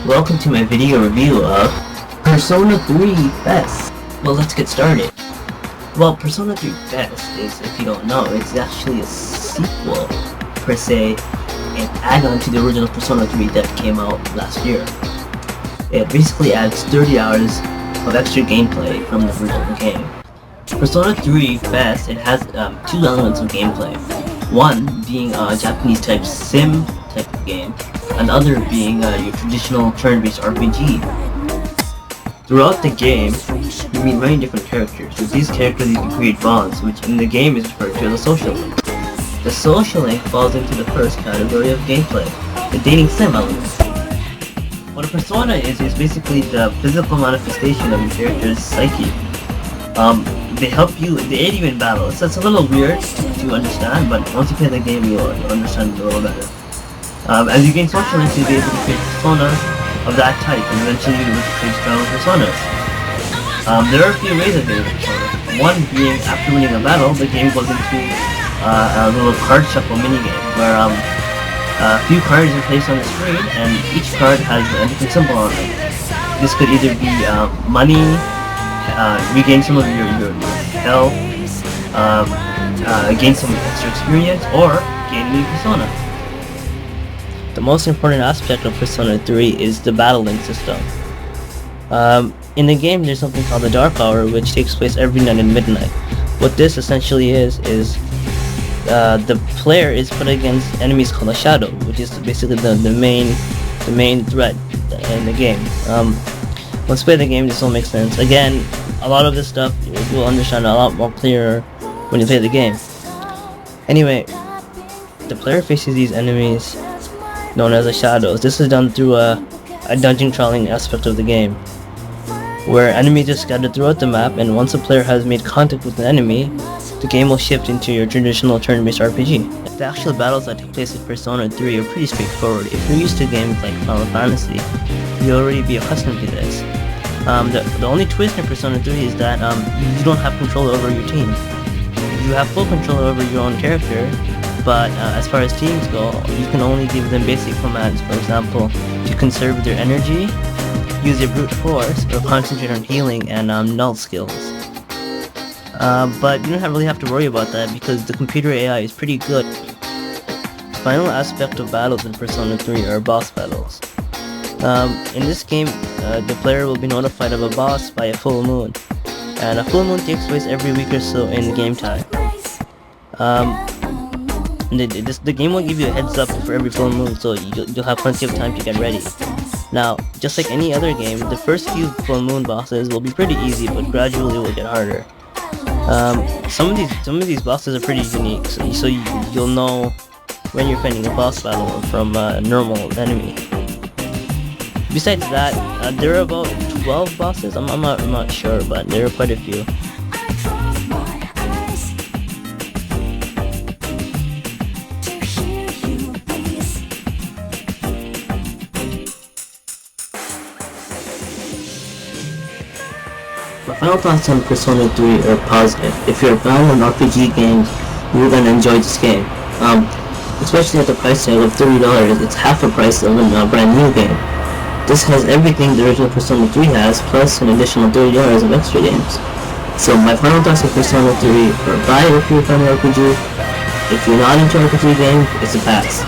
Welcome to my video review of Persona 3 FES. Well, let's get started. Well, Persona 3 FES is, if you don't know, it's actually a sequel, per se, an add-on to the original Persona 3 that came out last year. It basically adds 30 hours of extra gameplay from the original game. Persona 3 FES, it has two elements of gameplay. One being a Japanese type sim type of game, and the other being your traditional turn-based RPG. Throughout the game, you meet many different characters. With these characters you can create bonds, which in the game is referred to as a social link. The social link falls into the first category of gameplay, the dating sim element. What a persona is basically the physical manifestation of your character's psyche. They aid you in battle. So it's a little weird to understand, but once you play the game, you'll understand it a little better. As you gain social links, you'll be able to create personas of that type, and eventually you'll be able to create strong personas. There are a few ways of getting a persona. One being, after winning a battle, the game goes into a little card shuffle minigame, where a few cards are placed on the screen, and each card has a different symbol on it. This could either be money, regain some of your health, gain some extra experience, or gain a new persona. The most important aspect of Persona 3 is the battle link system. In the game, there's something called the Dark Hour, which takes place every night at midnight. What this essentially is the player is put against enemies called a shadow, which is basically the main threat in the game. Once you play the game, this will make sense. Again, a lot of this stuff you'll understand a lot more clearer when you play the game. Anyway, the player faces these enemies known as the shadows. This is done through a dungeon crawling aspect of the game, where enemies are scattered throughout the map, and once a player has made contact with an enemy, the game will shift into your traditional turn-based RPG. The actual battles that take place in Persona 3 are pretty straightforward. If you're used to games like Final Fantasy, you'll already be accustomed to this. The only twist in Persona 3 is that you don't have control over your team. You have full control over your own character, but as far as teams go, you can only give them basic commands. For example, to conserve their energy, use your brute force, or concentrate on healing and null skills. But you don't really have to worry about that because the computer AI is pretty good. The final aspect of battles in Persona 3 are boss battles. In this game, the player will be notified of a boss by a full moon, and a full moon takes place every week or so in game time. The game will give you a heads up for every full moon, so you'll have plenty of time to get ready. Now, just like any other game, the first few full moon bosses will be pretty easy, but gradually it will get harder. Some of these bosses are pretty unique, so you'll know when you're fighting a boss battle from a normal enemy. Besides that, there are about 12 bosses. I'm not sure, but there are quite a few. My final thoughts on Persona 3 are positive. If you're a fan of RPG games, you're gonna enjoy this game. Especially at the price tag of $30, it's half the price of a brand new game. This has everything the original Persona 3 has, plus an additional $30 of extra games. So my final thoughts on Persona 3 are buy it if you're a fan of RPG. If you're not into RPG games, it's a pass.